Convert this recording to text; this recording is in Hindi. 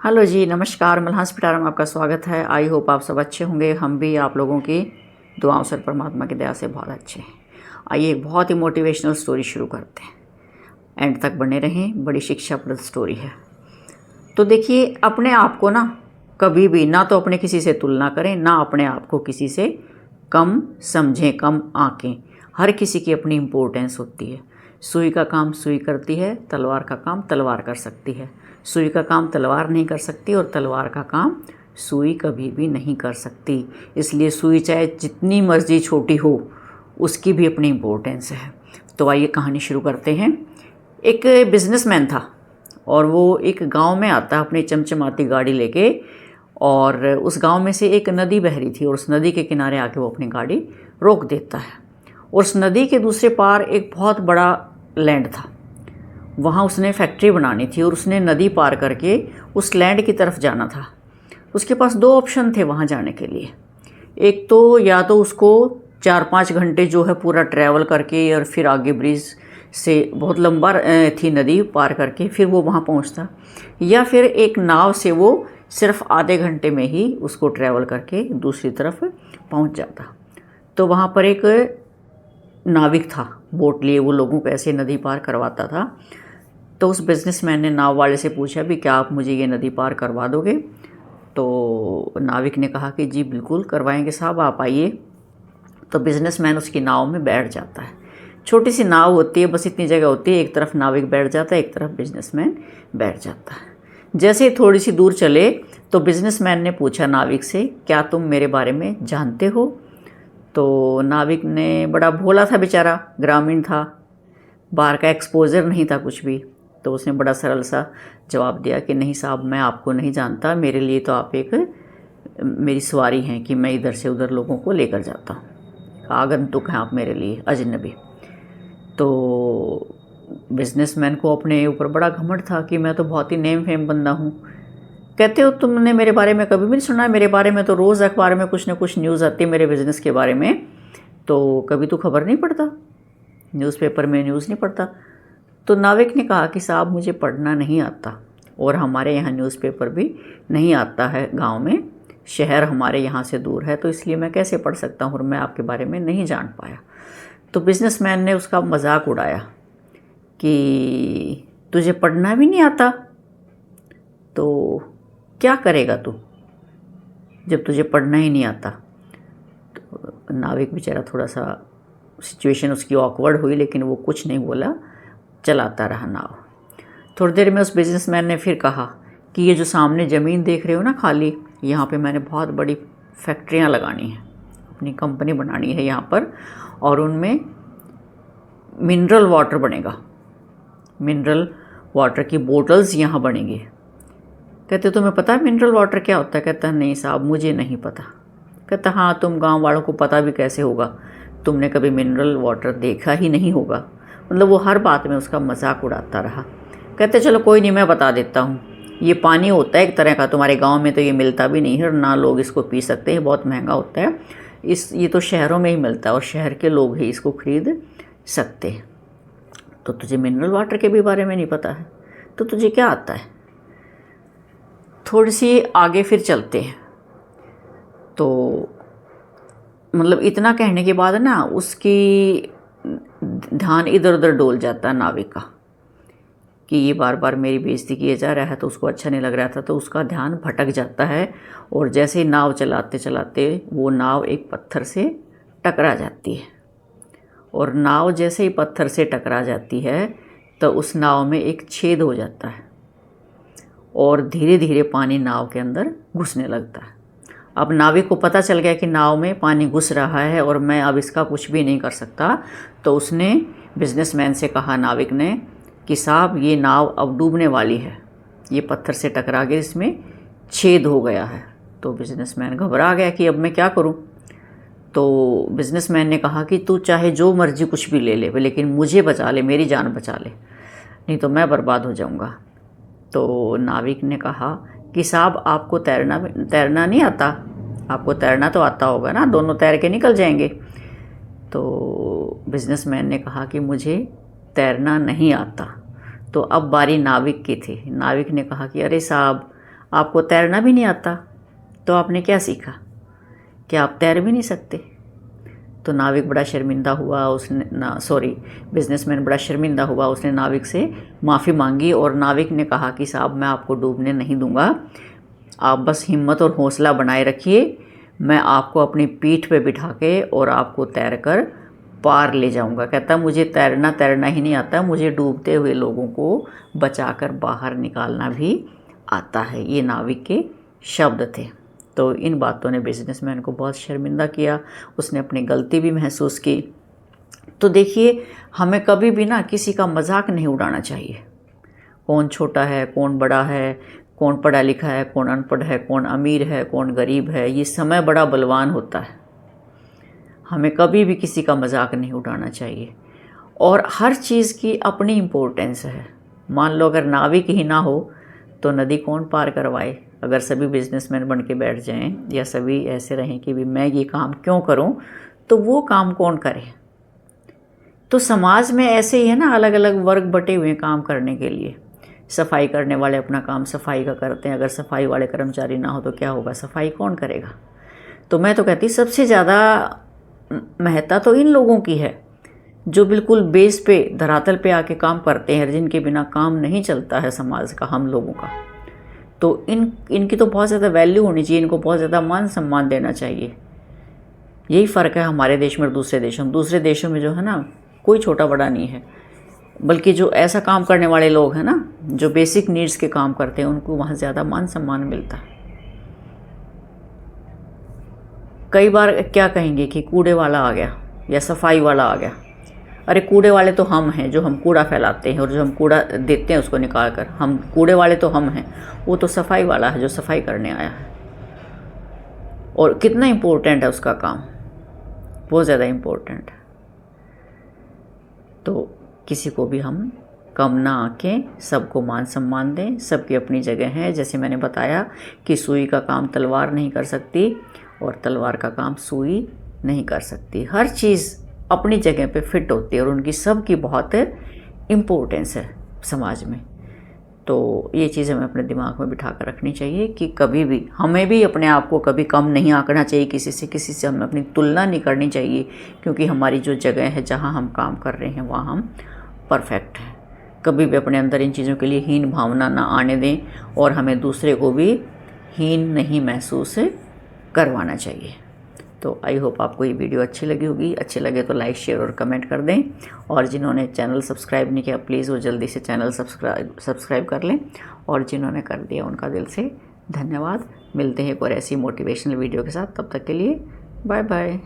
हेलो जी, नमस्कार। मलहास पिटारा में आपका स्वागत है। आई होप आप सब अच्छे होंगे। हम भी आप लोगों की दुआओं से, परमात्मा की दया से बहुत अच्छे हैं। आइए एक बहुत ही मोटिवेशनल स्टोरी शुरू करते हैं। एंड तक बने रहें, बड़ी शिक्षाप्रद स्टोरी है। तो देखिए, अपने आप को ना कभी भी ना तो अपने किसी से तुलना करें, ना अपने आप को किसी से कम समझें, कम आंकें। हर किसी की अपनी इम्पोर्टेंस होती है। सुई का काम सुई करती है, तलवार का काम तलवार कर सकती है। सुई का काम तलवार नहीं कर सकती और तलवार का काम सुई कभी भी नहीं कर सकती। इसलिए सुई चाहे जितनी मर्जी छोटी हो, उसकी भी अपनी इम्पोर्टेंस है। तो आइए कहानी शुरू करते हैं। एक बिजनेसमैन था और वो एक गांव में आता है अपनी चमचमाती गाड़ी लेके, और उस गांव में से एक नदी बह रही थी और उस नदी के किनारे आके वो अपनी गाड़ी रोक देता है। और उस नदी के दूसरे पार एक बहुत बड़ा लैंड था। वहाँ उसने फैक्ट्री बनानी थी और उसने नदी पार करके उस लैंड की तरफ जाना था। उसके पास दो ऑप्शन थे वहाँ जाने के लिए। एक तो या तो उसको 4-5 घंटे जो है पूरा ट्रैवल करके और फिर आगे ब्रिज से, बहुत लंबा थी नदी, पार करके फिर वो वहाँ पहुँचता, या फिर एक नाव से वो सिर्फ आधे घंटे में ही उसको ट्रैवल करके दूसरी तरफ पहुँच जाता। तो वहाँ पर एक नाविक था, बोट लिए वो लोगों को ऐसे नदी पार करवाता था। तो उस बिज़नेसमैन ने नाव वाले से पूछा भी, क्या आप मुझे ये नदी पार करवा दोगे? तो नाविक ने कहा कि जी बिल्कुल करवाएंगे साहब, आप आइए। तो बिज़नेसमैन उसकी नाव में बैठ जाता है। छोटी सी नाव होती है, बस इतनी जगह होती है, एक तरफ नाविक बैठ जाता है, एक तरफ बिज़नेसमैन बैठ जाता है। जैसे ही थोड़ी सी दूर चले तो बिज़नेसमैन ने पूछा नाविक से, क्या तुम मेरे बारे में जानते हो? तो नाविक ने, बड़ा भोला था बेचारा, ग्रामीण था, बाहर का एक्सपोजर नहीं था कुछ भी, तो उसने बड़ा सरल सा जवाब दिया कि नहीं साहब, मैं आपको नहीं जानता, मेरे लिए तो आप एक मेरी सवारी हैं कि मैं इधर से उधर लोगों को लेकर जाता हूँ। आगंतुक हैं आप मेरे लिए, अजनबी। तो बिजनेसमैन को अपने ऊपर बड़ा घमंड था कि मैं तो बहुत ही नेम फेम बंदा हूँ। कहते हो तुमने मेरे बारे में कभी भी नहीं सुना? मेरे बारे में तो रोज़ अखबार में कुछ ना कुछ न्यूज़ आती है मेरे बिज़नेस के बारे में, तो कभी तो खबर नहीं पड़ता, न्यूज़पेपर में न्यूज़ नहीं पढ़ता? तो नाविक ने कहा कि साहब, मुझे पढ़ना नहीं आता और हमारे यहाँ न्यूज़पेपर भी नहीं आता है गांव में, शहर हमारे यहाँ से दूर है, तो इसलिए मैं कैसे पढ़ सकता हूँ और मैं आपके बारे में नहीं जान पाया। तो बिजनेसमैन ने उसका मजाक उड़ाया कि तुझे पढ़ना भी नहीं आता तो क्या करेगा तू जब तुझे पढ़ना ही नहीं आता? तो नाविक बेचारा, थोड़ा सा सिचुएशन उसकी ऑकवर्ड हुई, लेकिन वो कुछ नहीं बोला, चलाता रहा नाव। थोड़ी देर में उस बिजनेसमैन ने फिर कहा कि ये जो सामने ज़मीन देख रहे हो ना खाली, यहाँ पे मैंने बहुत बड़ी फैक्ट्रियाँ लगानी हैं, अपनी कंपनी बनानी है यहाँ पर, और उनमें मिनरल वाटर बनेगा, मिनरल वाटर की बोटल्स यहाँ बनेंगी। कहते तुम्हें पता है मिनरल वाटर क्या होता है? कहता नहीं साहब, मुझे नहीं पता। कहता हाँ, तुम गांव वालों को पता भी कैसे होगा, तुमने कभी मिनरल वाटर देखा ही नहीं होगा। मतलब वो हर बात में उसका मजाक उड़ाता रहा। कहते चलो कोई नहीं, मैं बता देता हूँ। ये पानी होता है एक तरह का, तुम्हारे गांव में तो ये मिलता भी नहीं है और ना लोग इसको पी सकते हैं, बहुत महंगा होता है। ये तो शहरों में ही मिलता है और शहर के लोग ही इसको खरीद सकते हैं। तो तुझे मिनरल वाटर के भी बारे में नहीं पता है, तो तुझे क्या आता है? थोड़ी सी आगे फिर चलते हैं। तो मतलब इतना कहने के बाद ना उसकी ध्यान इधर उधर डोल जाता है नाविक का, कि ये बार बार मेरी बेइज्जती किए जा रहा है, तो उसको अच्छा नहीं लग रहा था, तो उसका ध्यान भटक जाता है। और जैसे ही नाव चलाते चलाते वो नाव एक पत्थर से टकरा जाती है, और नाव जैसे ही पत्थर से टकरा जाती है तो उस नाव में एक छेद हो जाता है और धीरे धीरे पानी नाव के अंदर घुसने लगता है। अब नाविक को पता चल गया कि नाव में पानी घुस रहा है और मैं अब इसका कुछ भी नहीं कर सकता। तो उसने बिजनेसमैन से कहा, नाविक ने, कि साहब ये नाव अब डूबने वाली है, ये पत्थर से टकरा के इसमें छेद हो गया है। तो बिजनेसमैन घबरा गया कि अब मैं क्या करूं। तो बिजनेसमैन ने कहा कि तू चाहे जो मर्जी कुछ भी ले ले, लेकिन मुझे बचा ले, मेरी जान बचा ले, नहीं तो मैं बर्बाद हो जाऊंगा। तो नाविक ने कहा कि साहब, आपको तैरना नहीं आता? आपको तैरना तो आता होगा ना, दोनों तैर के निकल जाएंगे। तो बिजनेसमैन ने कहा कि मुझे तैरना नहीं आता। तो अब बारी नाविक की थी। नाविक ने कहा कि अरे साहब, आपको तैरना भी नहीं आता तो आपने क्या सीखा? क्या आप तैर भी नहीं सकते? तो नाविक बड़ा शर्मिंदा हुआ, बिजनेसमैन बड़ा शर्मिंदा हुआ। उसने नाविक से माफ़ी मांगी और नाविक ने कहा कि साहब मैं आपको डूबने नहीं दूंगा, आप बस हिम्मत और हौसला बनाए रखिए, मैं आपको अपनी पीठ पे बिठा के और आपको तैर कर पार ले जाऊंगा। कहता मुझे तैरना ही नहीं आता, मुझे डूबते हुए लोगों को बचाकर बाहर निकालना भी आता है। ये नाविक के शब्द थे। तो इन बातों ने बिजनेसमैन को बहुत शर्मिंदा किया, उसने अपनी गलती भी महसूस की। तो देखिए, हमें कभी भी ना किसी का मजाक नहीं उड़ाना चाहिए। कौन छोटा है, कौन बड़ा है, कौन पढ़ा लिखा है, कौन अनपढ़ है, कौन अमीर है, कौन गरीब है, ये समय बड़ा बलवान होता है। हमें कभी भी किसी का मजाक नहीं उड़ाना चाहिए। और हर चीज़ की अपनी इम्पोर्टेंस है। मान लो अगर नाविक ही ना हो तो नदी कौन पार करवाए? अगर सभी बिजनेसमैन बन के बैठ जाएं या सभी ऐसे रहें कि भी मैं ये काम क्यों करूं, तो वो काम कौन करे? तो समाज में ऐसे ही है ना, अलग अलग वर्ग बटे हुए हैं काम करने के लिए। सफाई करने वाले अपना काम सफाई का करते हैं, अगर सफाई वाले कर्मचारी ना हो तो क्या होगा? सफाई कौन करेगा? तो मैं तो कहती सबसे ज़्यादा महत्ता तो इन लोगों की है जो बिल्कुल बेस पे धरातल पे आके काम करते हैं, जिनके बिना काम नहीं चलता है समाज का, हम लोगों का। तो इनकी तो बहुत ज़्यादा वैल्यू होनी चाहिए, इनको बहुत ज़्यादा मान सम्मान देना चाहिए। यही फ़र्क है हमारे देश में और दूसरे देशों में जो है ना, कोई छोटा बड़ा नहीं है, बल्कि जो ऐसा काम करने वाले लोग हैं ना, जो बेसिक नीड्स के काम करते हैं, उनको वहाँ ज़्यादा मान सम्मान मिलता है। कई बार क्या कहेंगे कि कूड़े वाला आ गया या सफाई वाला आ गया। अरे कूड़े वाले तो हम हैं, जो हम कूड़ा फैलाते हैं और जो हम कूड़ा देते हैं उसको निकाल कर, हम कूड़े वाले तो हम हैं। वो तो सफाई वाला है जो सफाई करने आया है। और कितना इम्पोर्टेंट है उसका काम, बहुत ज़्यादा इम्पोर्टेंट है। तो किसी को भी हम कम ना आके सबको मान सम्मान दें, सबकी अपनी जगह है। जैसे मैंने बताया कि सुई का काम तलवार नहीं कर सकती और तलवार का काम सुई नहीं कर सकती। हर चीज़ अपनी जगह पे फिट होती है और उनकी सबकी बहुत इम्पोर्टेंस है समाज में। तो ये चीज़ हमें अपने दिमाग में बिठा कर रखनी चाहिए कि कभी भी हमें भी अपने आप को कभी कम नहीं आंकना चाहिए, किसी से हमें अपनी तुलना नहीं करनी चाहिए, क्योंकि हमारी जो जगह है जहाँ हम काम कर रहे हैं वहाँ हम परफेक्ट हैं। कभी भी अपने अंदर इन चीज़ों के लिए हीन भावना ना आने दें और हमें दूसरे को भी हीन नहीं महसूस करवाना चाहिए। तो आई होप आपको ये वीडियो अच्छी लगी होगी। अच्छी लगे तो लाइक, शेयर और कमेंट कर दें। और जिन्होंने चैनल सब्सक्राइब नहीं किया प्लीज़ वो जल्दी से चैनल सब्सक्राइब कर लें। और जिन्होंने कर दिया उनका दिल से धन्यवाद। मिलते हैं एक और ऐसी मोटिवेशनल वीडियो के साथ, तब तक के लिए बाय बाय।